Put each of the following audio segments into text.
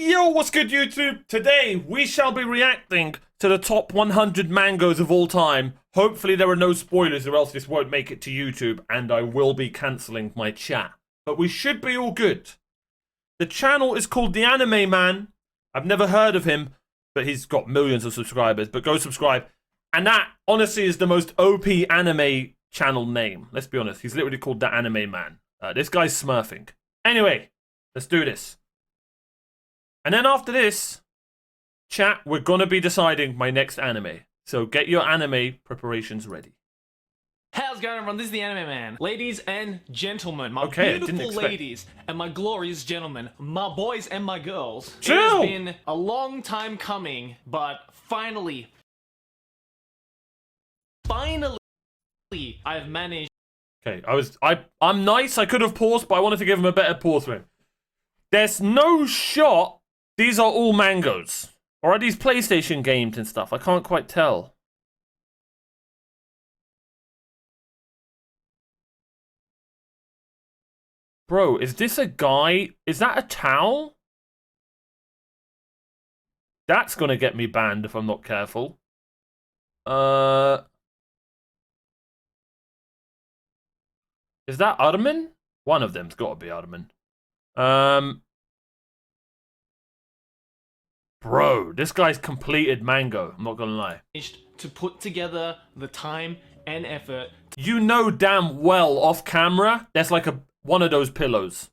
Yo, what's good, YouTube? Today, we shall be reacting to the top 100 mangas of all time. Hopefully there are no spoilers or else this won't make it to YouTube and I will be cancelling my chat. But we should be all good. The channel is called The Animeman. I've never heard of him, but he's got millions of subscribers. But go subscribe. And that, honestly, is the most OP anime channel name. Let's be honest. He's literally called The Animeman. This guy's smurfing. Anyway, let's do this. And then after this, chat, we're going to be deciding my next anime. So get your anime preparations ready. How's it going, everyone? This is the Animeman. Ladies and gentlemen, my Okay, beautiful ladies and my glorious gentlemen, my boys and my girls. Chill. It has been a long time coming, but finally, I've managed. Okay, I'm nice. I could have paused, but I wanted to give him a better pause frame. There's no shot these are all mangoes. Or are these PlayStation games and stuff? I can't quite tell. Bro, is this a guy? Is that a towel? That's gonna get me banned if I'm not careful. Is that Armin? One of them's gotta be Armin. Bro, this guy's completed Mango. I'm not gonna lie. To put together the time and effort. You know damn well off camera, there's like one of those pillows.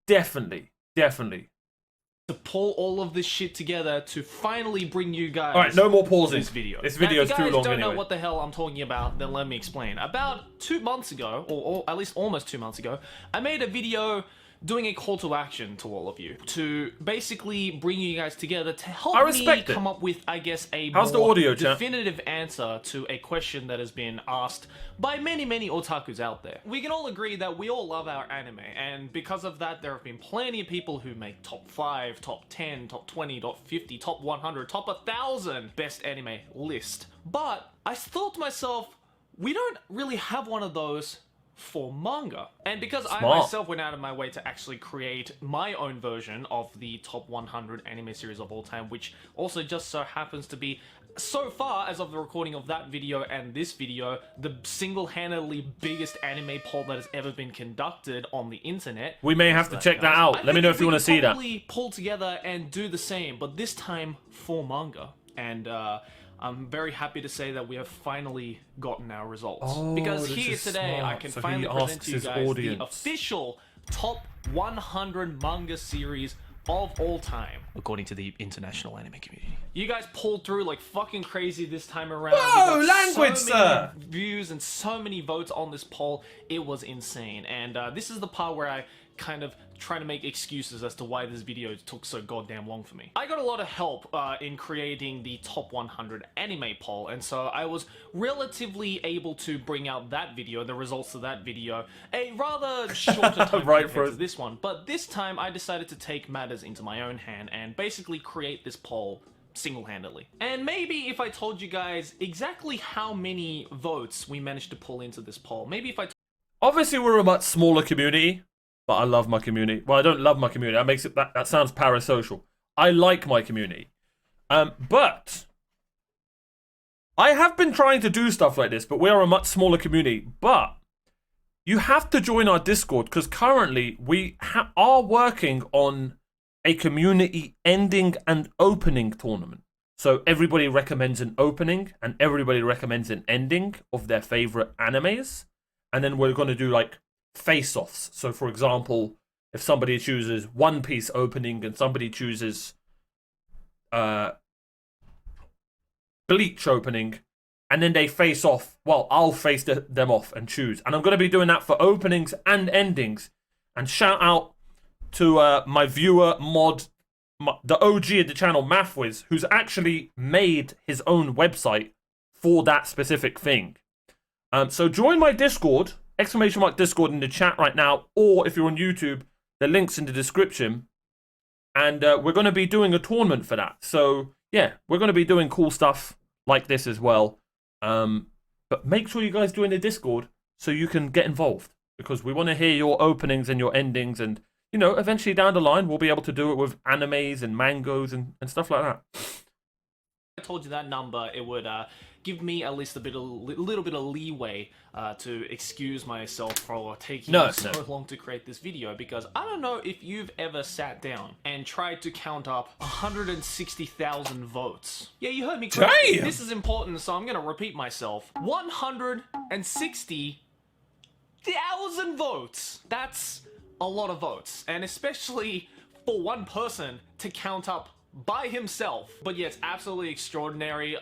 Definitely. To pull all of this shit together to finally bring you guys. Alright, no more pausing. This video. This video is too long anyway. If you guys don't know what the hell I'm talking about, then let me explain. About 2 months ago, or at least almost 2 months ago, I made a video doing a call to action to all of you to basically bring you guys together to help me come up with, I guess, a more definitive answer to a question that has been asked by many otakus out there. We can all agree that we all love our anime, and because of that, there have been plenty of people who make top 5, top 10, top 20, top 50, top 100, top 1,000 best anime list. But I thought to myself, we don't really have one of those for manga. And because I myself went out of my way to actually create my own version of the top 100 anime series of all time, which also just so happens to be, so far as of the recording of that video and this video, the single-handedly biggest anime poll that has ever been conducted on the internet. We may have to check that out. Let me know if you want to see that. Pull together and do the same, but this time for manga. And I'm very happy to say that we have finally gotten our results. Because here today, I can finally present to you guys the official top 100 manga series of all time, according to the international anime community. You guys pulled through like fucking crazy this time around. Whoa, language, sir! Views and so many votes on this poll. It was insane. And this is the part where I kind of trying to make excuses as to why this video took so goddamn long for me. I got a lot of help in creating the top 100 anime poll, and so I was relatively able to bring out that video, the results of that video, a rather shorter time compared to this one. But this time I decided to take matters into my own hand and basically create this poll single-handedly. And maybe if I told you guys exactly how many votes we managed to pull into this poll, maybe if I obviously we're a much smaller community, but I love my community. Well, I don't love my community. That makes it that sounds parasocial. I like my community. But I have been trying to do stuff like this, but we are a much smaller community. But you have to join our Discord because currently we are working on a community ending and opening tournament. So everybody recommends an opening and everybody recommends an ending of their favorite animes. And then we're going to do like face-offs. So for example, if somebody chooses One Piece opening and somebody chooses Bleach opening, and then they face off, well, I'll face them off and choose. And I'm going to be doing that for openings and endings. And shout out to my viewer mod, the OG of the channel, Mathwiz, who's actually made his own website for that specific thing. So join my Discord, !Discord in the chat right now, or if you're on YouTube, the link's in the description. And we're going to be doing a tournament for that. So yeah, we're going to be doing cool stuff like this as well. But make sure you guys join the Discord so you can get involved, because we want to hear your openings and your endings and, you know, eventually down the line, we'll be able to do it with animes and mangas and stuff like that. I told you that number, it would give me at least a little bit of leeway to excuse myself for taking so long to create this video, because I don't know if you've ever sat down and tried to count up 160,000 votes. Yeah, you heard me correctly. Damn. This is important, so I'm gonna repeat myself. 160,000 votes. That's a lot of votes, and especially for one person to count up by himself. But yeah, it's absolutely extraordinary.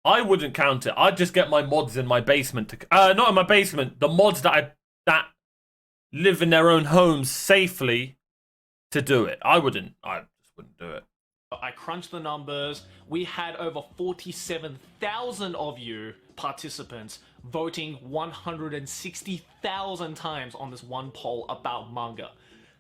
I wouldn't count it. I'd just get my mods in my basement to not in my basement, the mods that live in their own homes safely to do it. I just wouldn't do it. I crunched the numbers. We had over 47,000 of you participants voting 160,000 times on this one poll about manga.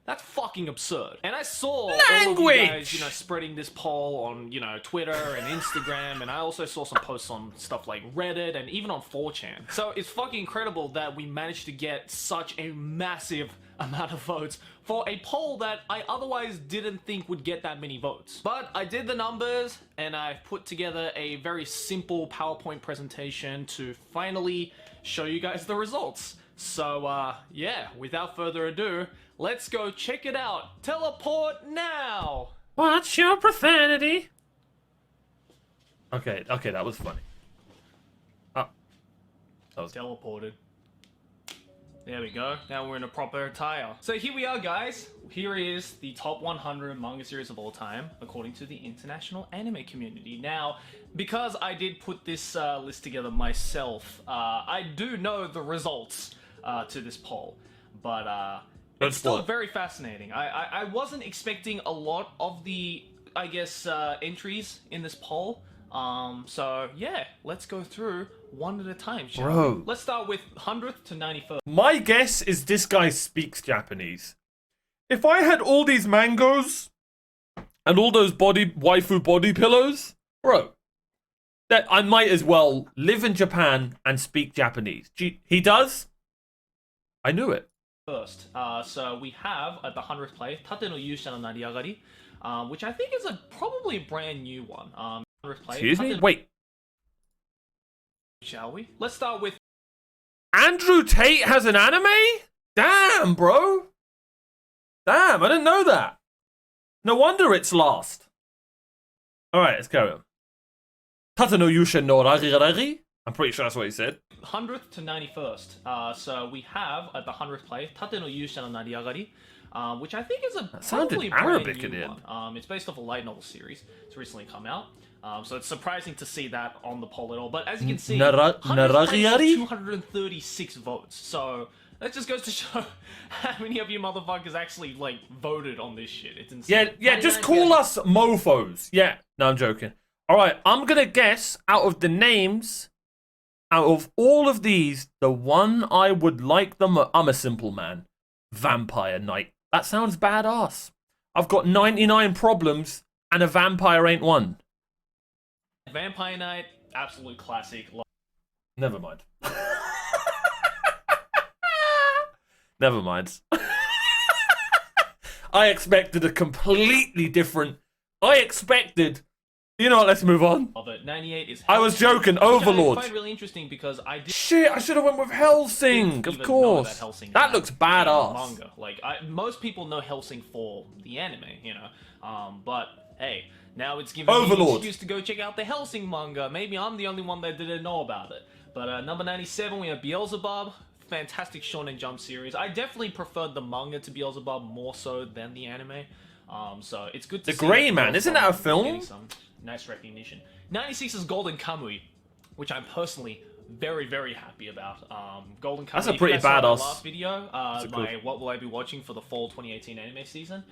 That's fucking absurd. And I saw all of you guys, you know, spreading this poll on, you know, Twitter and Instagram, and I also saw some posts on stuff like Reddit and even on 4chan. So it's fucking incredible that we managed to get such a massive amount of votes for a poll that I otherwise didn't think would get that many votes. But I did the numbers, and I put together a very simple PowerPoint presentation to finally show you guys the results. So, yeah, without further ado, let's go check it out. Teleport now! What's your profanity? Okay, that was funny. Oh. That was teleported. There we go. Now we're in a proper attire. So here we are, guys. Here is the top 100 manga series of all time, according to the international anime community. Now, because I did put this list together myself, I do know the results to this poll, but it's still very fascinating. I wasn't expecting a lot of the, I guess, entries in this poll. So yeah, let's go through one at a time, shall we? Let's start with 100th to 91st. My guess is this guy speaks Japanese. If I had all these mangoes and all those waifu body pillows, bro, that I might as well live in Japan and speak Japanese. He does? I knew it. First, so we have at the 100th place, Tate no Yusha no Nariagari, which I think is probably a brand new one. 100th place. Excuse me? Wait. Shall we? Let's start with Andrew Tate has an anime? Damn, bro. Damn, I didn't know that. No wonder it's last. Alright, let's carry on. Tate no Yusha no Nariagari? I'm pretty sure that's what he said. 100th to 91st. So we have at the 100th place, Tate no Yusha no Nariagari, which I think is probably a Arabic brand new one. It's based off a light novel series. It's recently come out. So it's surprising to see that on the poll at all. But as you can see, 236 votes. So that just goes to show how many of you motherfuckers actually, like, voted on this shit. It's insane. Yeah, just call us mofos. Yeah, no, I'm joking. Alright, I'm gonna guess out of the names, out of all of these, the one I would like them. I'm a simple man. Vampire Knight. That sounds badass. I've got 99 problems, and a vampire ain't one. Vampire Knight, absolute classic. Never mind. Never mind. I expected a completely different. You know what, let's move on. Of it. 98 is Hellsing. I was joking, Overlord. I find really interesting because I did... Shit, I should have went with Hellsing, of course. That looks badass. Manga. Like, most people know Hellsing for the anime, you know. But, hey, now it's giving me an excuse to go check out the Hellsing manga. Maybe I'm the only one that didn't know about it. But number 97, we have Beelzebub. Fantastic Shonen Jump series. I definitely preferred the manga to Beelzebub more so than the anime. So it's good to see... The Grey Man, isn't that a film? Nice recognition. 96 is Golden Kamui, which I'm personally very, very happy about. Golden Kamui. That's a pretty badass. Last video, what will I be watching for the fall 2018 anime season?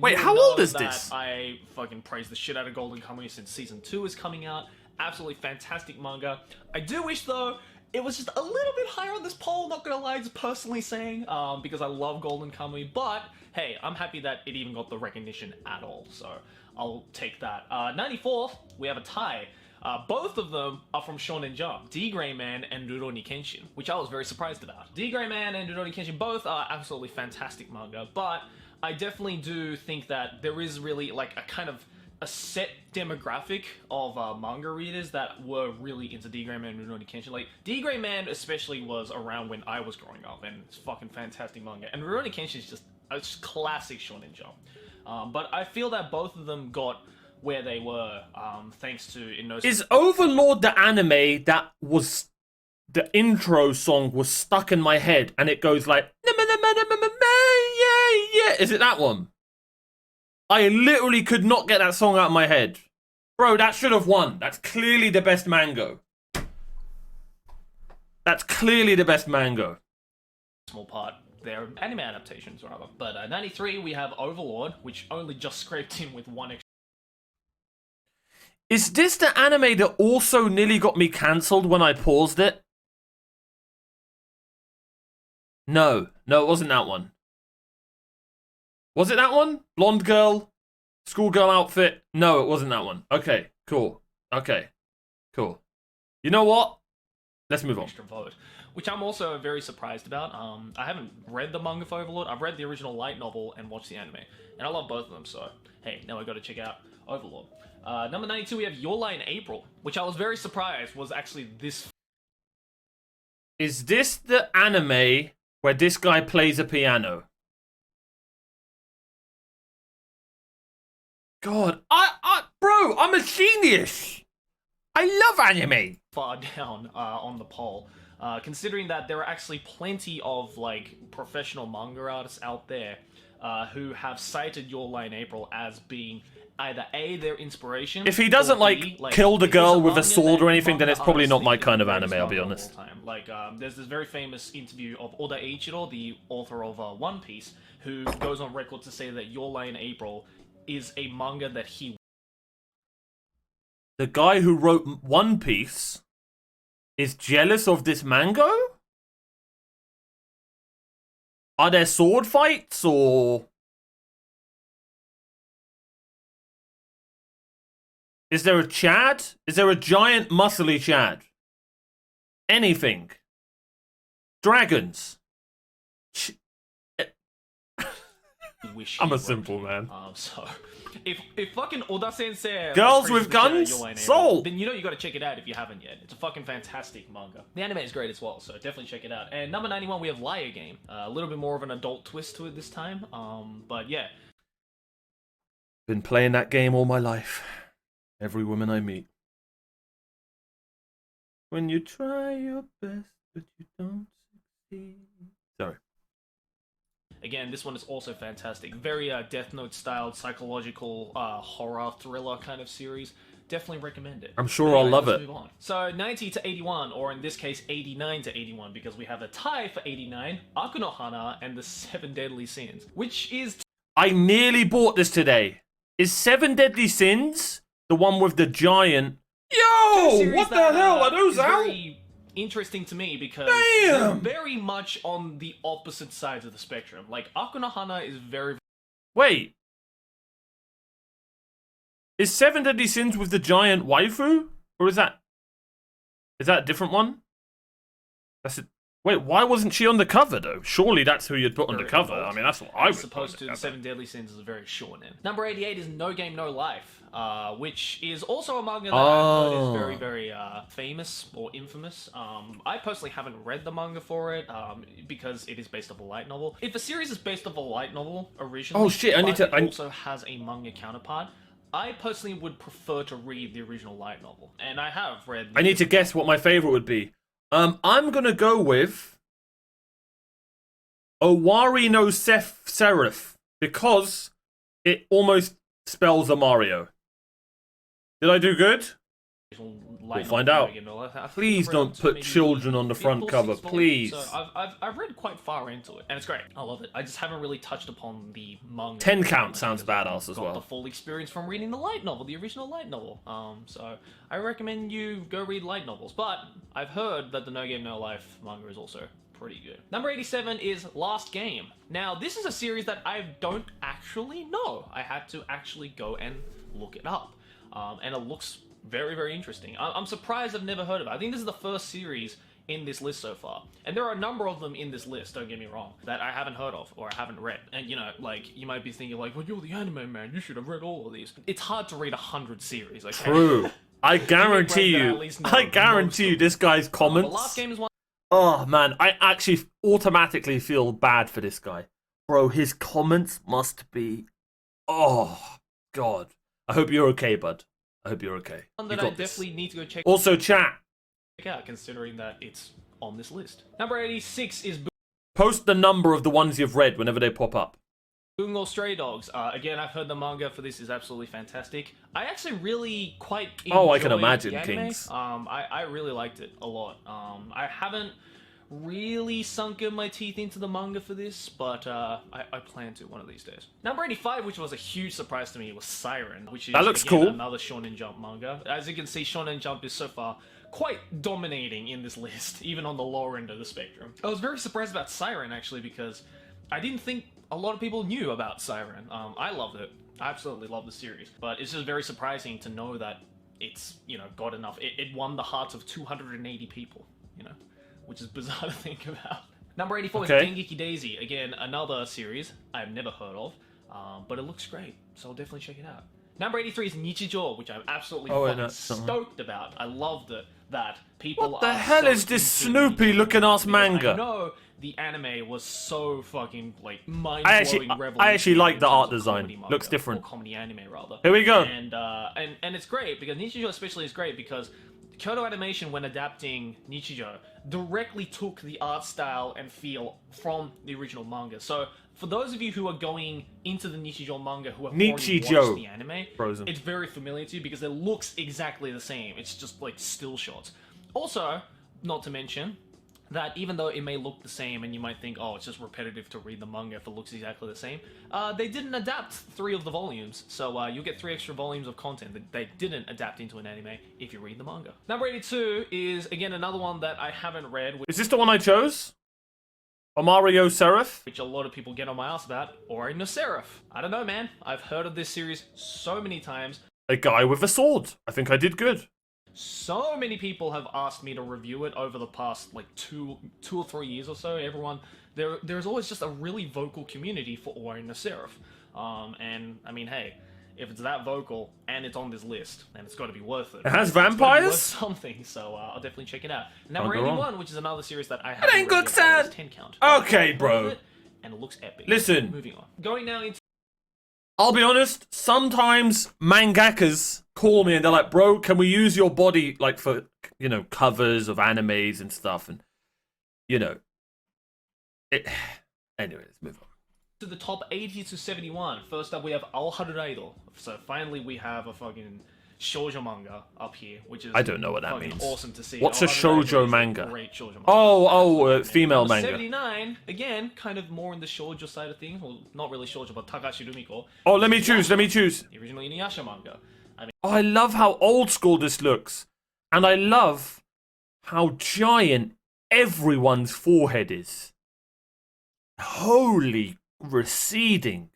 Wait, how old is this? I fucking praise the shit out of Golden Kamui since season 2 is coming out. Absolutely fantastic manga. I do wish though it was just a little bit higher on this poll. Not gonna lie, just personally saying, because I love Golden Kamui. But hey, I'm happy that it even got the recognition at all. So I'll take that. 94th, we have a tie. Both of them are from Shonen Jump, D. Gray Man and Rurouni Kenshin, which I was very surprised about. D. Gray Man and Rurouni Kenshin both are absolutely fantastic manga, but I definitely do think that there is really like a kind of a set demographic of manga readers that were really into D-Gray Man and Rurouni Kenshin. Like, D-Gray Man especially was around when I was growing up, and it's fucking fantastic manga. And Rurouni Kenshin is just a classic shonen jump. But I feel that both of them got where they were thanks to Is Overlord the anime that was the intro song was stuck in my head and it goes like yeah. Is it that one? I literally could not get that song out of my head. Bro, that should have won. That's clearly the best mango. That's clearly the best mango. Small part. They're anime adaptations, rather. But 93, we have Overlord, which only just scraped in with one extra. Is this the anime that also nearly got me cancelled when I paused it? No, it wasn't that one. Was it that one? Blonde girl, schoolgirl outfit? No, it wasn't that one. Okay, cool. Okay, cool. You know what? Let's move on. Extra vote, which I'm also very surprised about. I haven't read the manga for Overlord. I've read the original light novel and watched the anime, and I love both of them. So hey, now I got to check out Overlord. Number 92, we have Your Lie in April, which I was very surprised was actually this. Is this the anime where this guy plays a piano? God, bro, I'm a genius. I love anime. Far down on the poll, considering that there are actually plenty of like professional manga artists out there who have cited Your Lie in April as being either A, their inspiration. If he doesn't B, kill the girl with a sword or that anything, then it's manga probably not artists my think is kind of the anime, greatest I'll be manga of honest. all time. Like, there's this very famous interview of Oda Eiichiro, the author of One Piece, who goes on record to say that Your Lie in April is a manga that he... The guy who wrote One Piece is jealous of this manga? Are there sword fights or... Is there a Chad? Is there a giant muscly Chad? Anything? Dragons? wish I'm he a wrote. simple man. So, if fucking Oda Sensei Girls with appreciates guns? Your Lie in April, Sold! then you know you got to check it out if you haven't yet. It's a fucking fantastic manga. The anime is great as well, so definitely check it out. And number 91, we have Liar Game. A little bit more of an adult twist to it this time. But yeah. Been playing that game all my life. Every woman I meet. When you try your best, but you don't succeed. Sorry. Again, this one is also fantastic. Very Death Note styled psychological horror thriller kind of series. Definitely recommend it. I'm sure I'll love let's it. Move on. So 90 to 81, or in this case 89 to 81, because we have a tie for 89, Akuno Hana and the 7 Deadly Sins, which is... I nearly bought this today. Is 7 Deadly Sins the one with the giant? Yo! What the hell? Are those out? Very interesting to me because Damn! they're very much on the opposite sides of the spectrum. Like, Akuno Hana is very... Wait. Is 7 Deadly Sins with the giant waifu? Or is that a different one? That's it. Wait, why wasn't she on the cover, though? Surely that's who you'd put on the cover. I mean, that's what I would put on Supposed to, the the cover. 7 Deadly Sins is a very short name. Number 88 is No Game, No Life, which is also a manga that I've heard is very, very famous or infamous. I personally haven't read the manga for it because it is based off a light novel. If a series is based off a light novel originally, Oh, shit, I need to- it also has a manga counterpart, I personally would prefer to read the original light novel, and I have read... I need to guess what my favorite would be. I'm gonna go with Owari no Seraph, because it almost spells a Mario. Did I do good? We'll find out. Please don't put children on the front cover, please. So I've read quite far into it, and it's great. I love it. I just haven't really touched upon the manga. 10 count sounds badass as got well. the full experience from reading the light novel, the original light novel. So I recommend you go read light novels. But I've heard that the No Game No Life manga is also pretty good. Number 87 is Last Game. Now, this is a series that I don't actually know. I had to actually go and look it up. And it looks very, very interesting. I'm surprised I've never heard of it. I think this is the first series in this list so far. And there are a number of them in this list, don't get me wrong, that I haven't heard of or I haven't read. And you know, like, you might be thinking like, well, you're the anime man, you should have read all of these. It's hard to read 100 series, okay? True. I guarantee you this guy's The comments. last game is one. Oh man, I actually automatically feel bad for this guy. Bro, his comments must be... Oh, God. I hope you're okay, bud. I hope you're okay. One You that I got this. definitely need to go check Also, chat. out, considering that it's on this list. Number 86 is Post the number of the ones you've read whenever they pop up. Bungo Stray Dogs. Again, I've heard the manga for this is absolutely fantastic. I actually really quite Oh, I can enjoyed imagine, the anime. Kings. I really liked it a lot. I haven't really sunken my teeth into the manga for this, but I plan to one of these days. Number 85, which was a huge surprise to me, was Siren, which is That looks again, cool. another Shonen Jump manga. As you can see, Shonen Jump is so far quite dominating in this list, even on the lower end of the spectrum. I was very surprised about Siren, actually, because I didn't think a lot of people knew about Siren. I loved it. I absolutely love the series. But it's just very surprising to know that it's, you know, got enough. It won the hearts of 280 people, you know, which is bizarre to think about. Number 84 Okay. is Dengeki Daisy. Again, another series I've never heard of, but it looks great, so I'll definitely check it out. Number 83 is Nichijou, which I'm absolutely fucking stoked about. I loved it that people What the are hell so is this into Snoopy looking ass because manga? I know the anime was so fucking like mind-blowing. I actually like the in art terms of design. comedy manga, Looks different. or comedy anime rather. Here we go. And it's great because Nichijou especially is great because Kyoto Animation, when adapting Nichijou, directly took the art style and feel from the original manga. So for those of you who are going into the Nichijou manga who have already watched the anime, Frozen. it's very familiar to you because it looks exactly the same. It's just like still shots. Also, not to mention that even though it may look the same and you might think, oh, it's just repetitive to read the manga if it looks exactly the same, they didn't adapt 3 of the volumes, so you'll get 3 extra volumes of content that they didn't adapt into an anime if you read the manga. Number 82 is, again, another one that I haven't read, Is this the one I chose? OmarioRpg? which a lot of people get on my ass about, OmarioRpg. I don't know, man. I've heard of this series so many times. A guy with a sword. I think I did good. So many people have asked me to review it over the past like two or 3 years or so. Everyone, there's always just a really vocal community for Ori no Seraph. And I mean, hey, if it's that vocal and it's on this list, then it's got to be worth it. It has It's gotta be vampires? worth something. So I'll definitely check it out. Number Can't go wrong. 81, which is another series that I haven't ain't read good, yet, but son. it's 10 count. Okay, I've bro. read it, and it looks epic. Listen. Moving on. Going now into I'll be honest, sometimes mangakas call me and they're like, bro, can we use your body like for, you know, covers of animes and stuff, and you know it. Anyways, move on. to the top 80 to 71. First up, we have Al Haru Idol. So finally, we have a fucking shoujo manga up here, which is I don't know what that fucking means. awesome to see. What's Al a Haru Idol shoujo is manga? Great shoujo manga. Female Number manga. 79, again, kind of more in the shoujo side of things. Well, not really shoujo, but Takashi Rumiko. Oh, let me choose. Let me choose. The original Inuyasha manga. I mean, Oh, I love how old school this looks, and I love how giant everyone's forehead is. Holy receding.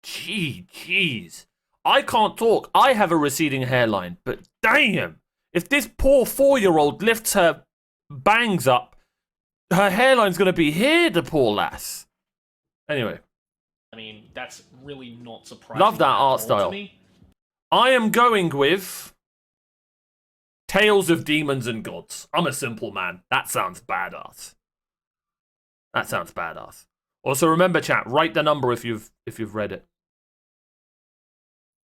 Jeez. I can't talk. I have a receding hairline, but damn. If this poor 4-year-old lifts her bangs up, her hairline's going to be here, the poor lass. Anyway, that's really not surprising. Love that at all art to style. me. I am going with Tales of Demons and Gods. I'm a simple man. That sounds badass. Also, remember, chat, write the number if you've read it.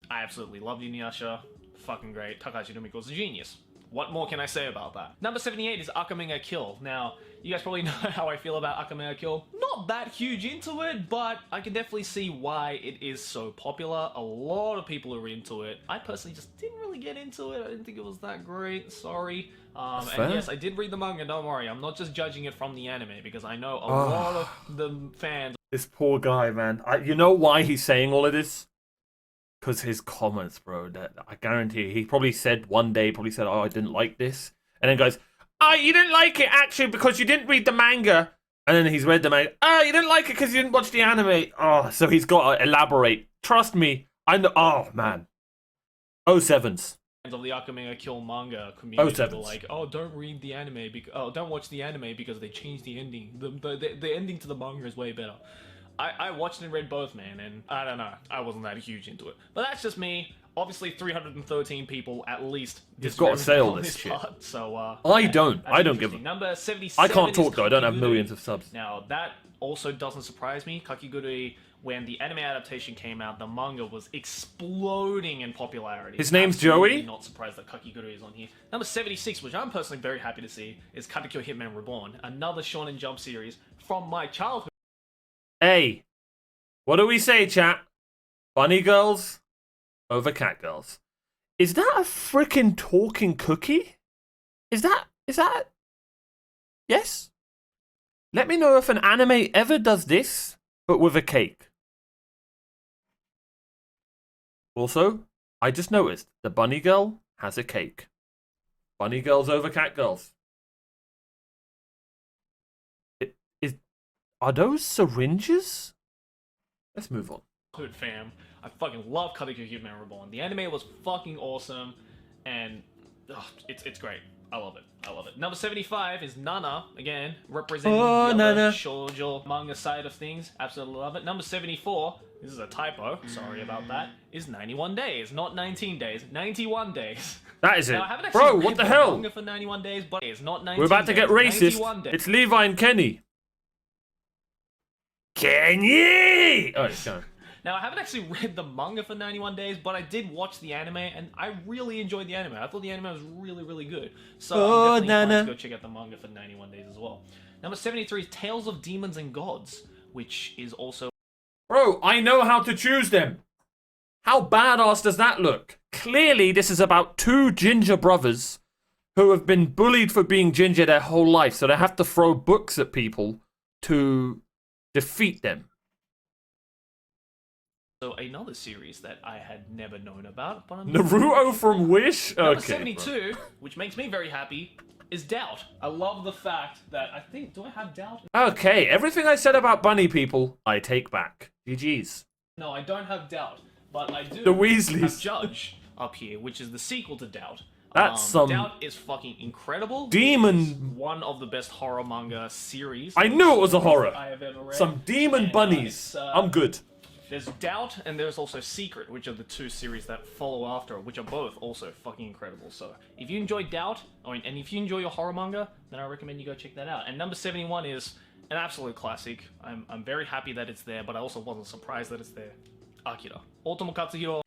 I absolutely love Inuyasha. Fucking great. Takashi Rumiko's a genius. What more can I say about that? Number 78 is Akame ga Kill. Now, you guys probably know how I feel about Akame ga Kill. Not that huge into it, but I can definitely see why it is so popular. A lot of people are into it. I personally just didn't really get into it. I didn't think it was that great. Sorry. Fair. And yes, I did read the manga, don't worry. I'm not just judging it from the anime, because I know a lot of the fans... This poor guy, man. You know why he's saying all of this? Because his comments, bro. That I guarantee he probably said one day, oh, I didn't like this. And then goes, oh, you didn't like it actually because you didn't read the manga. And then he's read the manga. Oh, you didn't like it because you didn't watch the anime. Oh, so he's got to elaborate. Trust me. I know. Oh, man. 07s. of the Akame Kill manga community were sevens. like, oh, don't read the anime, don't watch the anime because they changed the ending. The ending to the manga is way better. I watched and read both, man, and I don't know. I wasn't that huge into it. But that's just me. Obviously, 313 people at least. You've got to say all this shit. Part, so, I don't give a... Number 77 I can't talk though, I don't have Kakigurui. millions of subs. Now, that also doesn't surprise me. Kakigurui, when the anime adaptation came out, the manga was exploding in popularity. His name's Absolutely Joey? Not surprised that Kakigurui is on here. Number 76, which I'm personally very happy to see, is Katekyo Hitman Reborn, another Shonen Jump series from my childhood. Hey, what do we say, chat? Bunny girls over cat girls. Is that a freaking talking cookie? Is that... Yes? Let me know if an anime ever does this, but with a cake. Also, I just noticed the bunny girl has a cake. Bunny girls over cat girls. Are those syringes? Let's move on. Hood fam. I fucking love Katekyo Hitman Reborn. The anime was fucking awesome, and it's great. I love it. I love it. Number 75 is Nana, again, representing the other shoujo manga side of things. Absolutely love it. Number 74, this is a typo, sorry about that, is 91 days, not 19 days, 91 days. That is it. Now, I haven't actually Bro, read what the the hell? manga for 91 days, but it's not 19 We're about to get days, racist. 91 days. It's Levi and Kenny. Kenny! Oh, it's going. Now, I haven't actually read the manga for 91 days, but I did watch the anime, and I really enjoyed the anime. I thought the anime was really, really good. So I'm definitely inclined to go check out the manga for 91 days as well. Number 73 is Tales of Demons and Gods, which is also... Bro, I know how to choose them. How badass does that look? Clearly, this is about two ginger brothers who have been bullied for being ginger their whole life, so they have to throw books at people to defeat them. So another series that I had never known about, but I'm Naruto from Wish? Number Okay. 72, which makes me very happy, is Doubt. I love the fact that I think, do I have Doubt? Okay, everything I said about bunny people, I take back. GG's. No, I don't have Doubt, but I do The Weasleys. have Judge up here, which is the sequel to Doubt. That's some Doubt is fucking incredible. demon. It's one of the best horror manga series. I knew it was a horror. I have ever read. Some demon And, bunnies. I'm good. There's Doubt and there's also Secret, which are the two series that follow after, which are both also fucking incredible. So if you enjoy Doubt, and if you enjoy your horror manga, then I recommend you go check that out. And number 71 is an absolute classic. I'm very happy that it's there, but I also wasn't surprised that it's there. Akira. Otomo Katsuhiro.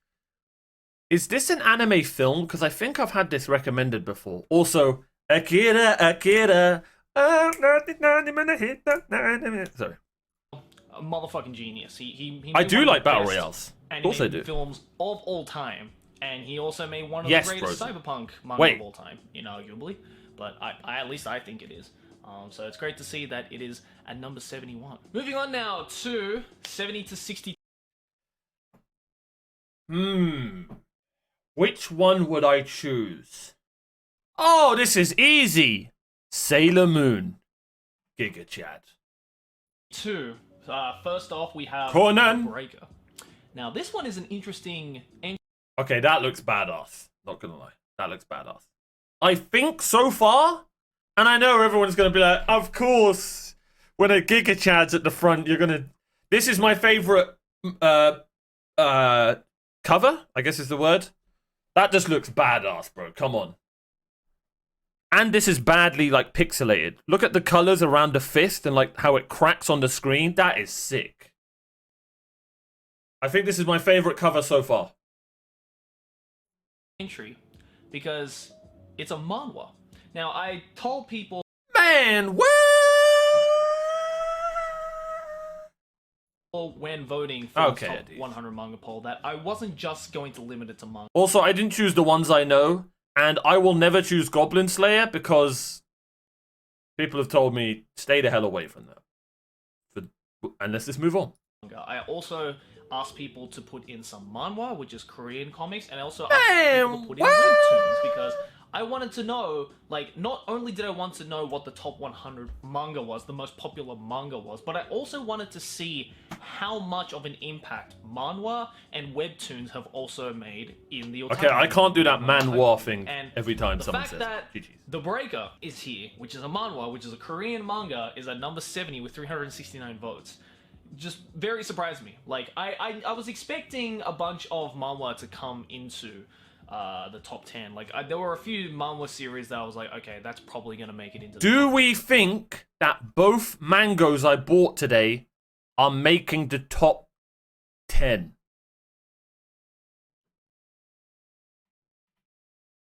Is this an anime film? Because I think I've had this recommended before. Also, Akira. Sorry. A motherfucking genius. He I made do one of like the battle best royales. Of course I animated do. films of all time, and he also made one of Yes, the greatest Frozen. cyberpunk manga Wait. of all time, inarguably. But I at least I think it is. So it's great to see that it is at number 71. Moving on now to 70 to 60. Which one would I choose? Oh, this is easy. Sailor Moon. Giga Chad. First off, we have Conan. Breaker. Now, this one is an interesting entry. Okay, that looks badass. Not gonna lie. That looks badass. I think so far, and I know everyone's gonna be like, of course, when a Giga Chad's at the front, you're gonna... This is my favorite cover, I guess is the word. That just looks badass, bro. Come on. And this is badly, like, pixelated. Look at the colors around the fist and, like, how it cracks on the screen. That is sick. I think this is my favorite cover so far. Entry, because it's a manhwa. Now, I told people... Man, what? when voting for Okay, the top dude. 100 manga poll that I wasn't just going to limit it to manga. Also, I didn't choose the ones I know. And I will never choose Goblin Slayer because people have told me stay the hell away from that. And let's just move on. I also asked people to put in some manhwa, which is Korean comics, and I also asked people to put in webtoons because I wanted to know, like, not only did I want to know what the top 100 manga was, the most popular manga was, but I also wanted to see how much of an impact manhwa and webtoons have also made in the otaku. Okay, I can't do that manhwa thing And every time the someone fact says that it. GG's. The Breaker is here, which is a manhwa, which is a Korean manga, is at number 70 with 369 votes. Just very surprised me. Like, I was expecting a bunch of manhwa to come into the top 10. Like, there were a few manhwa series that I was like, okay, that's probably going to make it into the Do we think that both mangoes I bought today are making the top 10?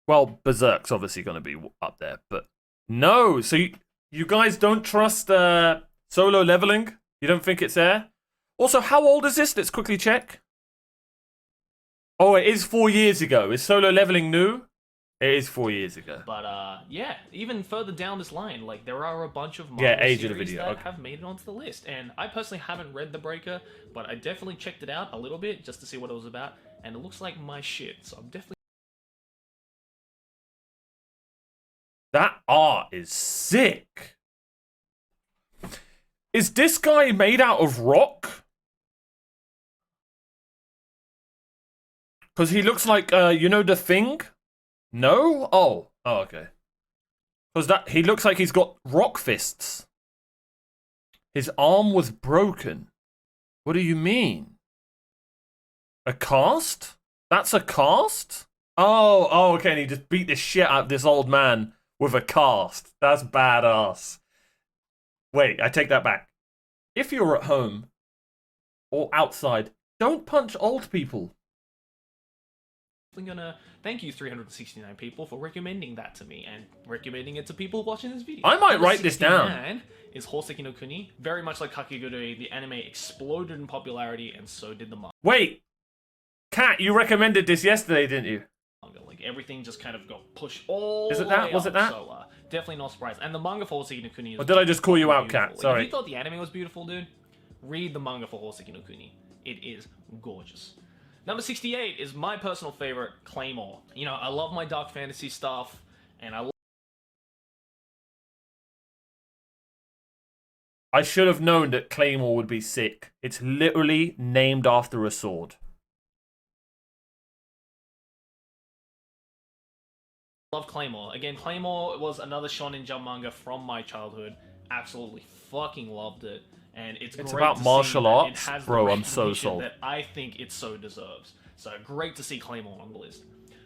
Well, Berserk's obviously going to be up there, but no. So you guys don't trust Solo Leveling? You don't think it's there? Also, how old is this? Let's quickly check. Oh, it is 4 years ago. Is Solo Leveling new? It is 4 years ago. But yeah, even further down this line, like there are a bunch of Yeah, manga age of the series video, that okay. have made it onto the list. And I personally haven't read The Breaker, but I definitely checked it out a little bit just to see what it was about. And it looks like my shit, so I'm definitely... That art is sick. Is this guy made out of rock? Because he looks like, you know, The Thing? No? Oh, okay. Because he looks like he's got rock fists. His arm was broken. What do you mean? A cast? That's a cast? Oh, okay. And he just beat the shit out of this old man with a cast. That's badass. Wait, I take that back. If you're at home or outside, don't punch old people. I'm gonna thank you 369 people for recommending that to me and recommending it to people watching this video. I might Number write this down. 69 is Hoseki no Kuni. Very much like Kakegurui, the anime exploded in popularity and so did the Wait, Kat, you recommended this yesterday, didn't you? manga. Like everything just kind of got pushed all Is it the that? way Was up. it that? So definitely not surprised. And the manga for Hoseki no Kuni is Or did I just call you out, beautiful. Kat? Like, Sorry. if you thought the anime was beautiful, dude, read the manga for Hoseki no Kuni. It is gorgeous. Number 68 is my personal favorite, Claymore. You know, I love my dark fantasy stuff, and I should have known that Claymore would be sick. It's literally named after a sword. love Claymore. Again, Claymore was another Shonen Jump manga from my childhood. Absolutely fucking loved it. And it's great about to martial see that arts? it has Bro, the I'm so recognition sold. that I think it so deserves. So great to see Claymore on the list.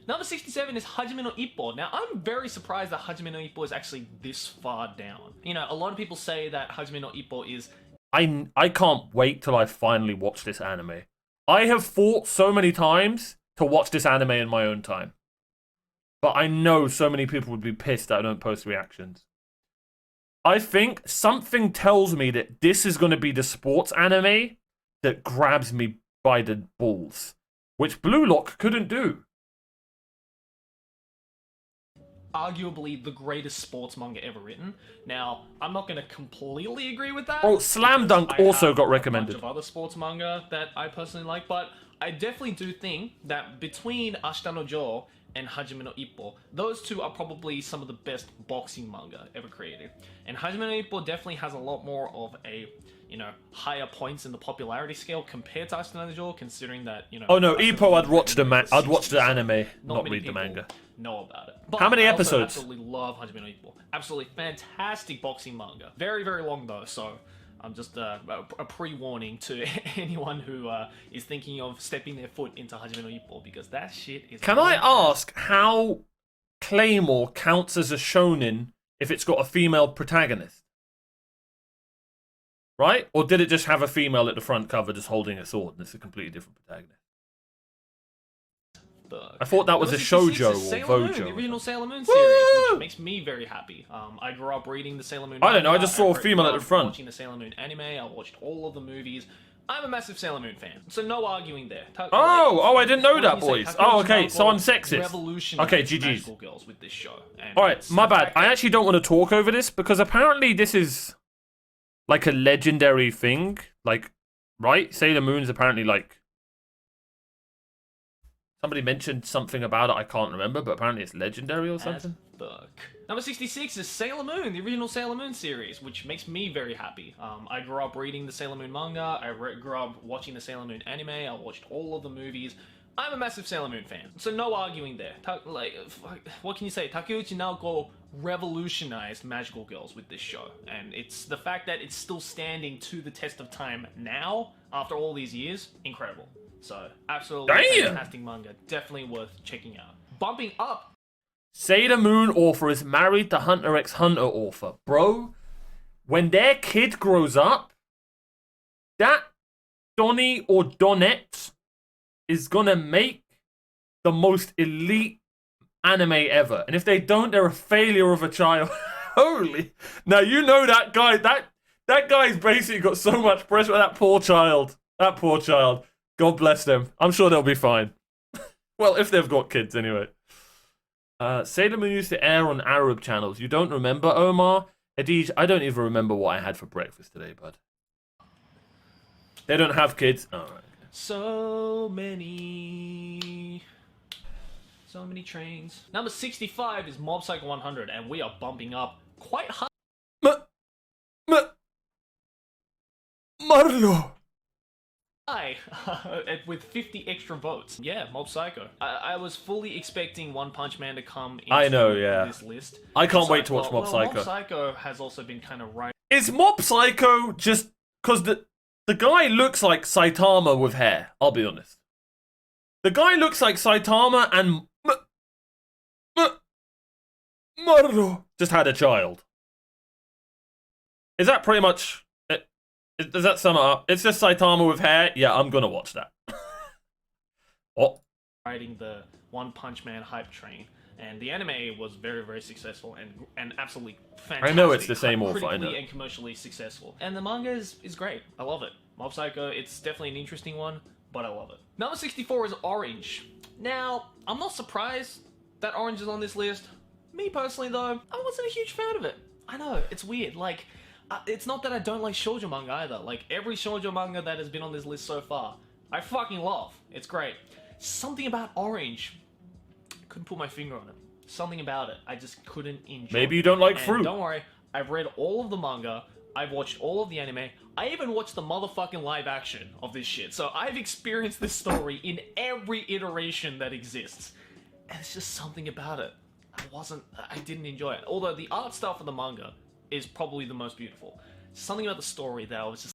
Number 67 is Hajime no Ippo. Now, I'm very surprised that Hajime no Ippo is actually this far down. You know, a lot of people say that Hajime no Ippo is... I can't wait till I finally watch this anime. I have fought so many times to watch this anime in my own time. But I know so many people would be pissed that I don't post reactions. I think something tells me that this is going to be the sports anime that grabs me by the balls, which Blue Lock couldn't do. arguably the greatest sports manga ever written. Now, I'm not going to completely agree with that. Oh, Slam because Dunk I also have got a recommended. bunch of other sports manga that I personally like, but I definitely do think that between Ashita no Joe and Hajime no Ippo, those two are probably some of the best boxing manga ever created. And Hajime no Ippo definitely has a lot more of a, you know, higher points in the popularity scale compared to Ashita no Joe, considering that, you know... Oh no, Ashita no Ippo, Joe I'd watch the was I'd watch the 60%. anime, not many read the people manga. know about it. But How many I also episodes? absolutely love Hajime no Ippo. Absolutely fantastic boxing manga. Very, very long though, so I'm just a pre-warning to anyone who is thinking of stepping their foot into Hajime no Ippo, because that shit is... Can I ask how Claymore counts as a shonen if it's got a female protagonist? Right? Or did it just have a female at the front cover just holding a sword and it's a completely different protagonist? I thought that was a shoujo or Sailor Moon, vojo. the original Sailor Moon series, which makes me very happy. I grew up reading the Sailor Moon. I don't know, I manga, just saw a grew female at up the front. Watching the Sailor Moon anime, I watched all of the movies. I'm a massive Sailor Moon fan, so no arguing there. Oh, I didn't know that, What do you say? boys. Takeuchi Oh, okay, so I'm Naoko sexist. revolutionized Okay, GG's. magical girls with this show. And Alright, it's my the bad. fact I that- actually don't want to talk over this because apparently this is like a legendary thing. Like, right? Sailor Moon's apparently like Somebody mentioned something about it. I can't remember, but apparently it's legendary or something. Fuck. Number 66 is Sailor Moon, the original Sailor Moon series, which makes me very happy. I grew up reading the Sailor Moon manga. I grew up watching the Sailor Moon anime. I watched all of the movies. I'm a massive Sailor Moon fan, so no arguing there. What can you say? Takeuchi Naoko revolutionized magical girls with this show, and it's the fact that it's still standing to the test of time now, after all these years, incredible. So, absolutely fantastic manga, definitely worth checking out. Bumping up. Sailor Moon author is married to Hunter x Hunter author. Bro, when their kid grows up, that Donnie or Donette is gonna make the most elite anime ever. And if they don't, they're a failure of a child. Holy. Now, you know that guy, that guy's basically got so much pressure. That poor child. That poor child. God bless them. I'm sure they'll be fine. Well, if they've got kids, anyway. Sailor Moon used to air on Arab channels. You don't remember, Omar? Adij, I don't even remember what I had for breakfast today, bud. They don't have kids. Oh, right. So many trains. Number 65 is Mob Psycho 100, and we are bumping up quite high. Marlo. With 50 extra votes. Yeah, Mob Psycho. I was fully expecting One Punch Man to come into this list. I can't wait to watch Mob Psycho. Mob Psycho has also been kind of right. Is Mob Psycho just because the guy looks like Saitama with hair? I'll be honest. The guy looks like Saitama and Marlo just had a child. Is that pretty much... Does that sum it up? It's just Saitama with hair? Yeah, I'm gonna watch that. Oh. Riding the One Punch Man hype train. And the anime was very, very successful and absolutely fantastic. I know it's the same author, I know. Critically and commercially successful. And the manga is great. I love it. Mob Psycho, it's definitely an interesting one, but I love it. Number 64 is Orange. Now, I'm not surprised that Orange is on this list. Me personally, though, I wasn't a huge fan of it. I know, it's weird. Like, it's not that I don't like shoujo manga either. Like, every shoujo manga that has been on this list so far, I fucking love. It's great. Something about Orange, couldn't put my finger on it. Something about it, I just couldn't enjoy. Maybe you don't like fruit. Don't worry, I've read all of the manga, I've watched all of the anime, I even watched the motherfucking live action of this shit. So I've experienced this story in every iteration that exists. And it's just something about it. I didn't enjoy it. Although the art style for the manga is probably the most beautiful. Something about the story that I was just...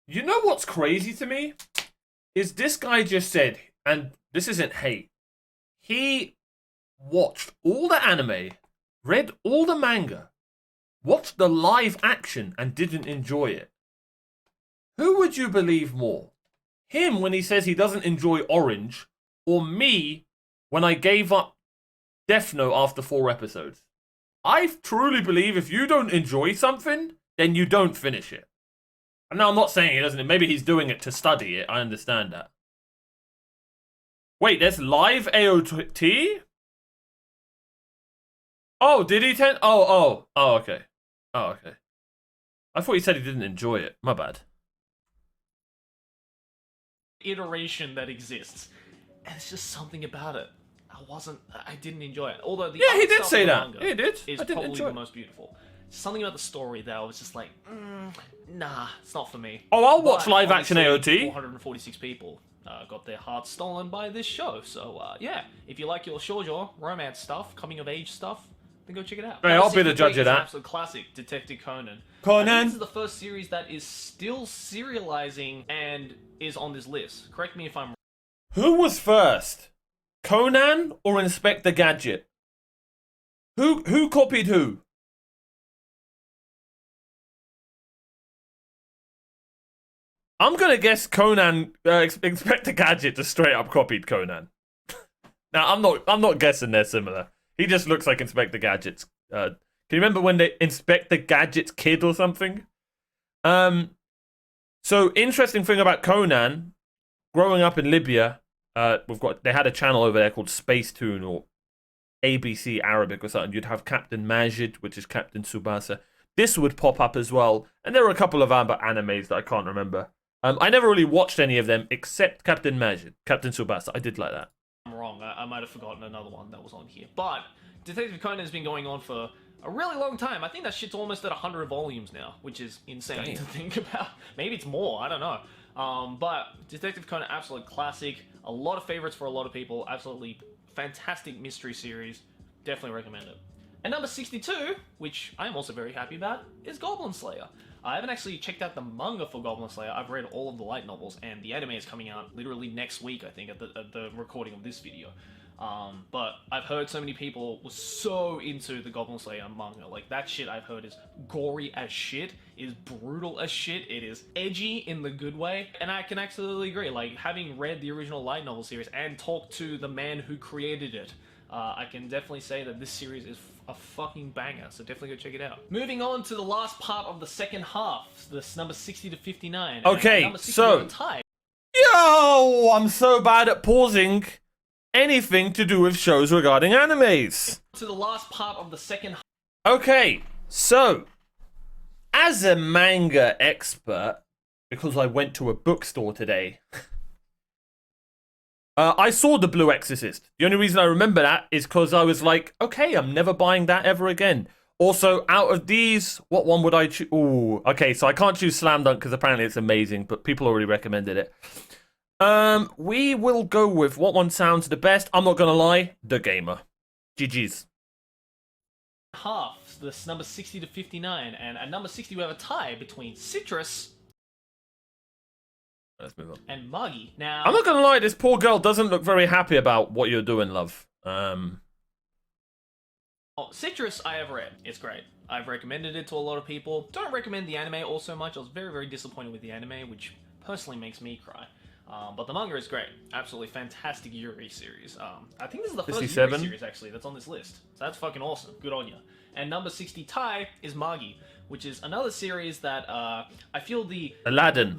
You know what's crazy to me? Is this guy just said, and this isn't hate, he watched all the anime, read all the manga, watched the live action, and didn't enjoy it. Who would you believe more? Him when he says he doesn't enjoy Orange, or me when I gave up Death Note after 4 episodes? I truly believe if you don't enjoy something, then you don't finish it. And now I'm not saying he doesn't. Maybe he's doing it to study it. I understand that. Wait, there's live AOT? Oh, did he Oh, okay. Oh, okay. I thought he said he didn't enjoy it. My bad. Iteration that exists. And it's just something about it. I didn't enjoy it. Although the he did say that. He did. Is probably the most beautiful. Something about the story that I was just like, nah, it's not for me. Oh, I'll watch live action AOT. 446 people got their hearts stolen by this show. So, yeah, if you like your shoujo, romance stuff, coming of age stuff, then go check it out. Hey, I'll be the judge of that. Absolute classic, Detective Conan. Conan. This is the first series that is still serializing and is on this list. Correct me if I'm wrong. Who was first? Conan or Inspector Gadget? Who copied who? I'm gonna guess Conan, Inspector Gadget just straight up copied Conan. Now I'm not guessing they're similar. He just looks like Inspector Gadget's. Can you remember when they Inspector Gadget's kid or something? So interesting thing about Conan, growing up in Libya, they had a channel over there called Space Tune or ABC Arabic or something. You'd have Captain Majid, which is Captain Tsubasa. This would pop up as well, and there were a couple of other animes that I can't remember. I never really watched any of them except Captain Majid, Captain Tsubasa. I did like that. I'm wrong. I might have forgotten another one that was on here. But Detective Conan has been going on for a really long time. I think that shit's almost at 100 volumes now, which is insane to think about. Maybe it's more. I don't know. But Detective Conan, absolute classic. A lot of favorites for a lot of people. Absolutely fantastic mystery series. Definitely recommend it. And number 62, which I am also very happy about, is Goblin Slayer. I haven't actually checked out the manga for Goblin Slayer. I've read all of the light novels, and the anime is coming out literally next week, I think, at the recording of this video. But I've heard so many people were so into the Goblin Slayer manga. Like, that shit I've heard is gory as shit, is brutal as shit, it is edgy in the good way, and I can absolutely agree. Like, having read the original light novel series and talked to the man who created it, I can definitely say that this series is a fucking banger, so definitely go check it out. Moving on to the last part of the second half, this number 60 to 59. Okay, so... Yo! I'm so bad at pausing anything to do with shows regarding animes. To the last part of the second half. Okay, so... As a manga expert, because I went to a bookstore today... I saw The Blue Exorcist. The only reason I remember that is because I was like, okay, I'm never buying that ever again. Also, out of these, what one would I choose? Ooh, okay, so I can't choose Slam Dunk because apparently it's amazing, but people already recommended it. We will go with what one sounds the best. I'm not going to lie, The Gamer. GG's. Half, this number 60 to 59, and at number 60 we have a tie between Citrus... Let's move on. And Muggy. Now, I'm not gonna lie, this poor girl doesn't look very happy about what you're doing, love. Citrus I have read. It's great. I've recommended it to a lot of people. Don't recommend the anime all so much. I was very, very disappointed with the anime, which personally makes me cry. But the manga is great. Absolutely fantastic Yuri series. I think this is the first 57? Yuri series, actually, that's on this list. So that's fucking awesome. Good on you. And number 60 tie is Magi, which is another series that I feel the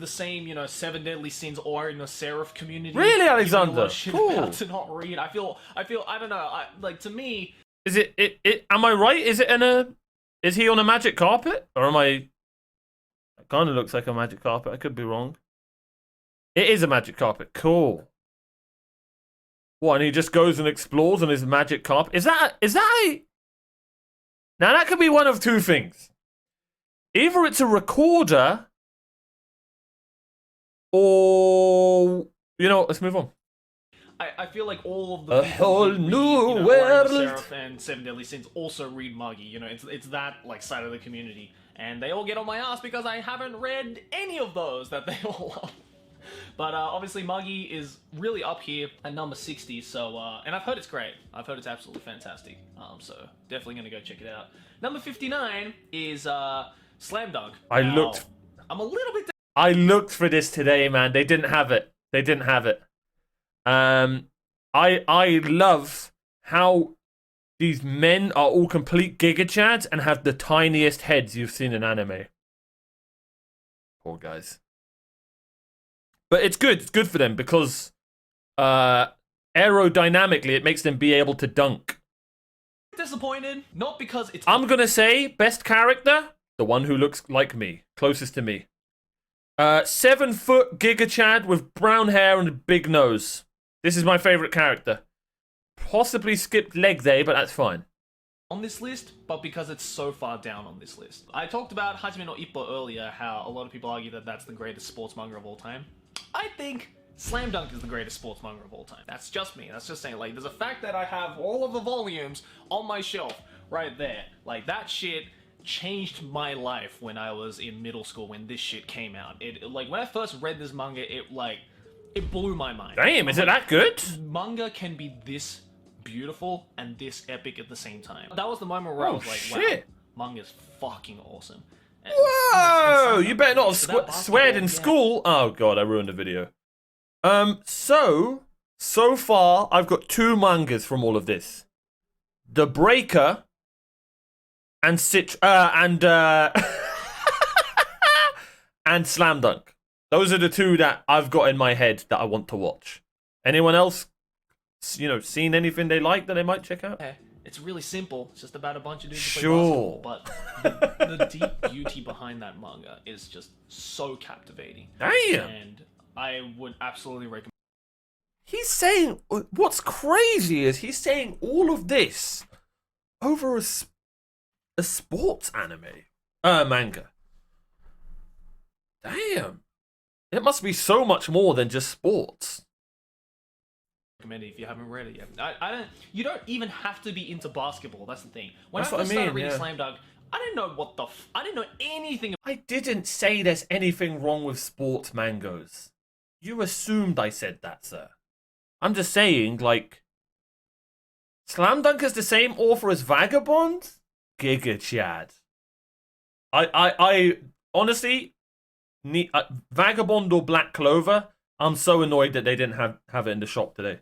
same, you know, Seven Deadly Sins or in the Seraph community. Really, Alexander? Cool. About to not read. I feel. I don't know. Like, to me, is it? Am I right? Is it Is he on a magic carpet, or am I? It kind of looks like a magic carpet. I could be wrong. It is a magic carpet. Cool. What? And he just goes and explores on his magic carpet. Is that a? Now that could be one of two things. Either it's a recorder, or, you know, let's move on. I feel like all of the whole new world. Seraph and Seven Deadly Sins also read Muggy. You know, it's that like side of the community, and they all get on my ass because I haven't read any of those that they all love. But obviously Muggy is really up here at number 60, so, and I've heard it's great. I've heard it's absolutely fantastic. So definitely gonna go check it out. Number 59 is Slam Dunk. I'm a little bit... I looked for this today, man. They didn't have it. They didn't have it. I love how these men are all complete Giga Chads and have the tiniest heads you've seen in anime. Poor guys. But it's good. It's good for them because aerodynamically it makes them be able to dunk. Disappointed, not because it's... I'm gonna say best character, the one who looks like me, closest to me. 7 foot Giga Chad with brown hair and a big nose. This is my favorite character. Possibly skipped leg day, but that's fine. On this list, but because it's so far down on this list. I talked about Hajime no Ippo earlier, how a lot of people argue that that's the greatest sports manga of all time. I think Slam Dunk is the greatest sports manga of all time. That's just me. That's just saying, like, there's a fact that I have all of the volumes on my shelf right there. Like, that shit changed my life when I was in middle school when this shit came out. Like, when I first read this manga, it blew my mind. Damn, is it that good? Manga can be this beautiful and this epic at the same time. That was the moment where I was like, shit. Wow, manga's fucking awesome. Whoa! You better not have sweared in school. Oh god, I ruined the video. So far I've got 2 mangas from all of this: The Breaker and and Slam Dunk. Those are the 2 that I've got in my head that I want to watch. Anyone else, you know, seen anything they like that they might check out? It's really simple. It's just about a bunch of dudes who play Sure. basketball. But the deep beauty behind that manga is just so captivating. Damn. And I would absolutely recommend. He's saying, what's crazy is he's saying all of this over a sports manga. Damn. It must be so much more than just sports. Recommend it if you haven't read it yet. I don't. You don't even have to be into basketball. That's the thing. When That's I what I first started mean, reading yeah. Slam Dunk, I didn't know what the. I didn't know anything. I didn't say there's anything wrong with sports mangas. You assumed I said that, sir. I'm just saying, like, Slam Dunk is the same author as Vagabond? Giga Chad. I honestly, Vagabond or Black Clover, I'm so annoyed that they didn't have it in the shop today.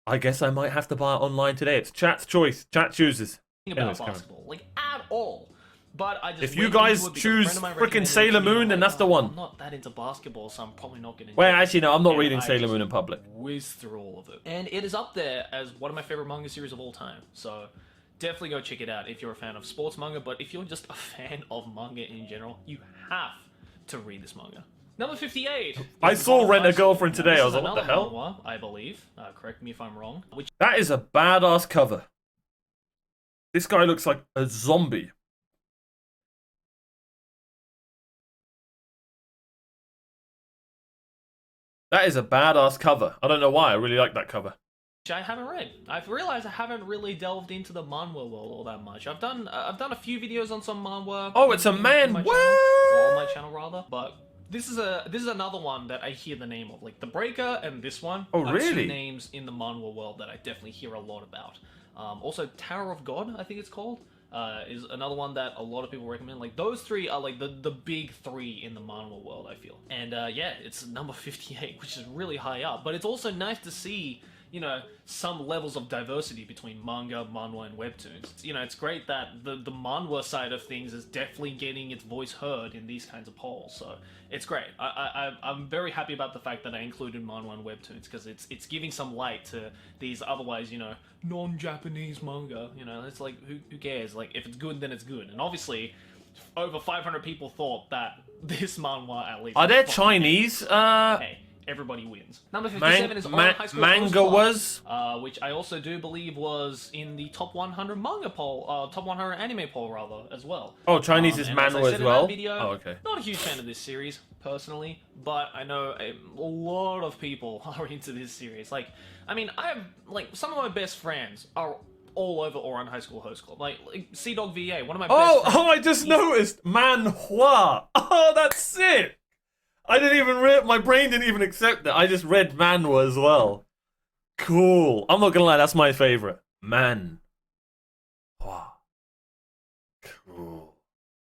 I guess I might have to buy it online today. It's chat's choice. Chat chooses. about Anyways, basketball, like at all. But I just If you went guys into it because a choose friend of mine frickin' recommended it Sailor to me, and Moon, I'm then like, that's the "Oh, one." I'm not that into basketball, so I'm probably not gonna. Wait, actually, no, I'm not And reading I Sailor just Moon in public. Whiz through all of it, and it is up there as one of my favorite manga series of all time. So definitely go check it out if you're a fan of sports manga. But if you're just a fan of manga in general, you have to read this manga. Number 58. I saw Rent a Girlfriend today. This I was is like, what the another hell? manhwa, I believe. Correct me if I'm wrong. Which That is a badass cover. This guy looks like a zombie. That is a badass cover. I don't know why. I really like that cover. I haven't read. I've realized I haven't really delved into the manhwa world all that much. I've done a few videos on some manhwa. Oh, it's a man. My What? channel, or on my channel rather. But this is another one that I hear the name of. Like The Breaker and this one. Oh, are really? two names in the manhwa world that I definitely hear a lot about. Also, Tower of God, I think it's called. Is another one that a lot of people recommend. Like those three are like the big three in the manhwa world, I feel. And yeah, it's number 58, which is really high up. But it's also nice to see, you know, some levels of diversity between manga, manhwa, and webtoons. You know, it's great that the manhwa side of things is definitely getting its voice heard in these kinds of polls. So it's great. I'm very happy about the fact that I included manhwa and webtoons because it's giving some light to these otherwise, you know, non-Japanese manga. You know, it's like who cares? Like if it's good, then it's good. And obviously, over 500 people thought that this manhwa at least. Are there was fun. Chinese? Hey. Everybody wins. Number 57 is Orange High School Manga Host Club, was? which I also do believe was in the top 100 manga poll, top 100 anime poll rather as well. Oh, Chinese is and as I manhwa said as in well? that video, Oh, okay. Not a huge fan of this series personally, but I know a lot of people are into this series. Like, I mean, I have like some of my best friends are all over Oran High School Host Club. Like Sea Dog VA, one of my best friends. I just noticed manhwa. Oh, that's sick. I didn't even my brain didn't even accept that. I just read manhwa as well. Cool. I'm not gonna lie, that's my favorite. Manhwa. Cool.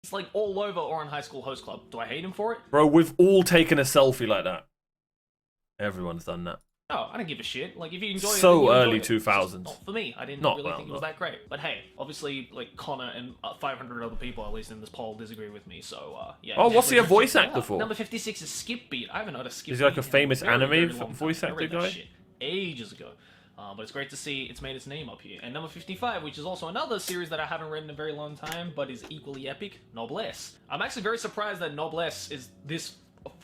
It's like all over Oran High School Host Club. Do I hate him for it? Bro, we've all taken a selfie like that. Everyone's done that. No, I don't give a shit. Like, if you enjoy it, So then you early enjoy it. It's 2000s. just not for me. I didn't Not really well, think it was no. that great. But hey, obviously, like, Connor and 500 other people, at least in this poll, disagree with me. So, yeah. Oh, what's he a definitely voice check it actor out. for? Number 56 is Skip Beat. I haven't heard of Skip Beat. Is he like a in famous very, anime very long voice time. I actor read that guy? shit ages ago. But it's great to see it's made its name up here. And number 55, which is also another series that I haven't read in a very long time, but is equally epic, Noblesse. I'm actually very surprised that Noblesse is this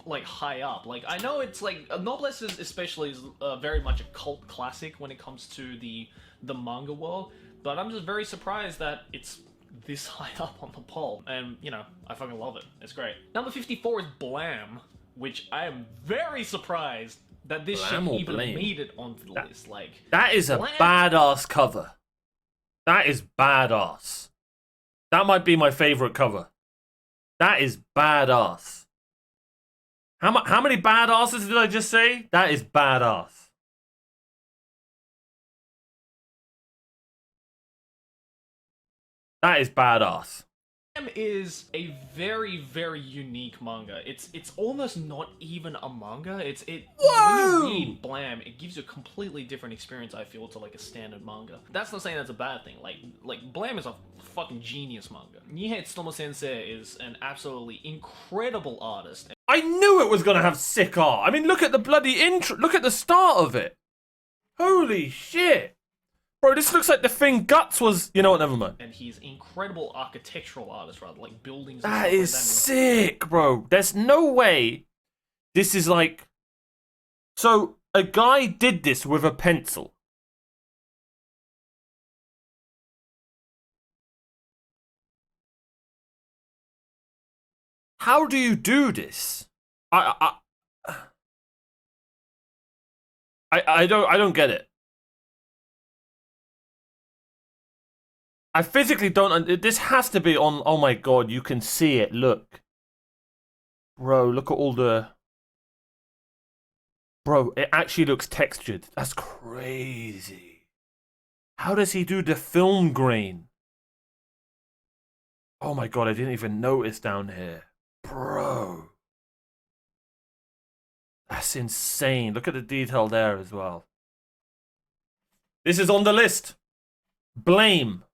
like high up. Like I know it's like Noblesse is especially very much a cult classic when it comes to the manga world, but I'm just very surprised that it's this high up on the poll. And you know, I fucking love it. It's great. Number 54 is Blam, which I am very surprised that this Blam shit or even Blame? made it onto the list. Like That is a Blam- badass cover. That is badass. That might be my favorite cover. That is badass. How many badasses did I just say? That is badass. That is badass. Blam is a very, very unique manga. It's almost not even a manga. Whoa! When you read Blam, it gives you a completely different experience, I feel, to like a standard manga. That's not saying that's a bad thing. Like Blam is a fucking genius manga. Nihei Tsutomu Sensei is an absolutely incredible artist. I knew it was gonna have sick art. I mean, look at the bloody intro. Look at the start of it. Holy shit. Bro, this looks like the thing Guts was... You know what, never mind. And he's incredible architectural artist, rather, like buildings and That stuff is like that. sick, bro. There's no way this is like... So, a guy did this with a pencil. How do you do this? I don't get it. I physically don't. This has to be on. Oh my god, you can see it. Look, bro. Look at all the. Bro, it actually looks textured. That's crazy. How does he do the film grain? Oh my god, I didn't even notice down here, bro. That's insane. Look at the detail there as well. This is on the list. Blame.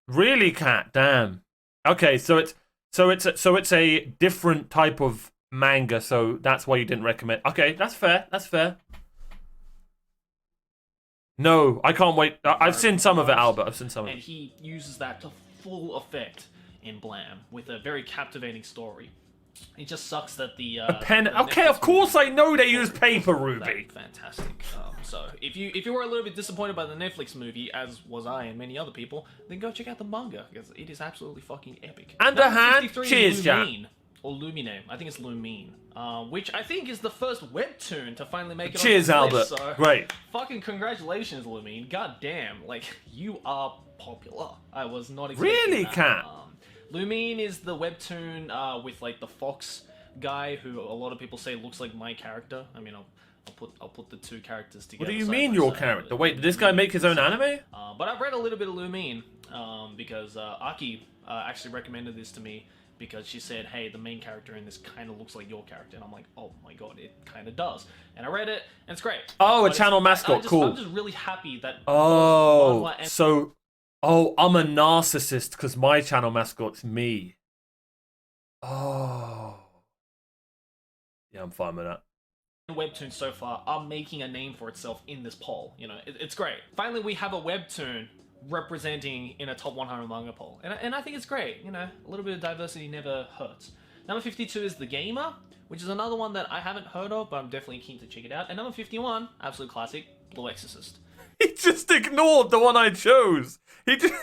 Really, Cat? Damn. Okay, so it's a different type of manga, so that's why you didn't recommend. Okay, that's fair. That's fair. No, I can't wait. I've seen some of it, Albert. I've seen some of And it. he uses that to full effect in Blam with a very captivating story. It just sucks that the Pen. the Okay, Netflix of course movie I know they use paper, Ruby. fantastic. So if you were a little bit disappointed by the Netflix movie, as was I and many other people, then go check out the manga because it is absolutely fucking epic. And a Number hand. 53 is Cheers, Jack. Lumine, or Lumine. I think it's Lumine, which I think is the first webtoon to finally make it. Cheers, on Albert. this list, so Great. fucking congratulations, Lumine. God damn, like you are popular. I was not expecting Really, that. Cat? Lumine is the webtoon with like the fox guy who a lot of people say looks like my character. I mean, I'll put the two characters together. What do you side mean by your side. character? Wait, did this guy make his own anime? But I've read a little bit of Lumine because Aki actually recommended this to me because she said, hey, the main character in this kind of looks like your character. And I'm like, oh my god, it kind of does. And I read it, and it's great. Oh, But a channel mascot, cool. I'm just really happy that Oh, both manhwa and so... Oh, I'm a narcissist because my channel mascot's me. Oh. Yeah, I'm fine with that. webtoon so far are making a name for itself in this poll. You know, it's great. Finally, we have a webtoon representing in a top 100 manga poll, and I think it's great. You know, a little bit of diversity never hurts. Number 52 is The Gamer, which is another one that I haven't heard of, but I'm definitely keen to check it out. And number 51, absolute classic, Blue Exorcist. He just ignored the one I chose. He just...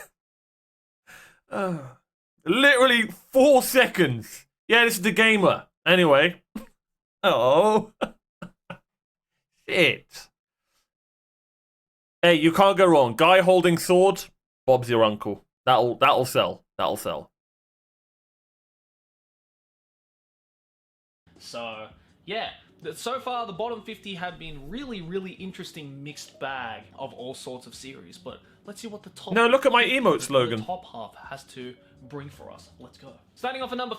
literally 4 seconds. Yeah, this is The Gamer. Anyway. Oh. Shit. Hey, you can't go wrong. Guy holding sword, Bob's your uncle. That'll sell. That'll sell. So, yeah. So far, the bottom 50 have been really interesting mixed bag of all sorts of series, but let's see what the top... No, look at my 50, emote the slogan. top half has to bring for us. Let's go. Starting off at number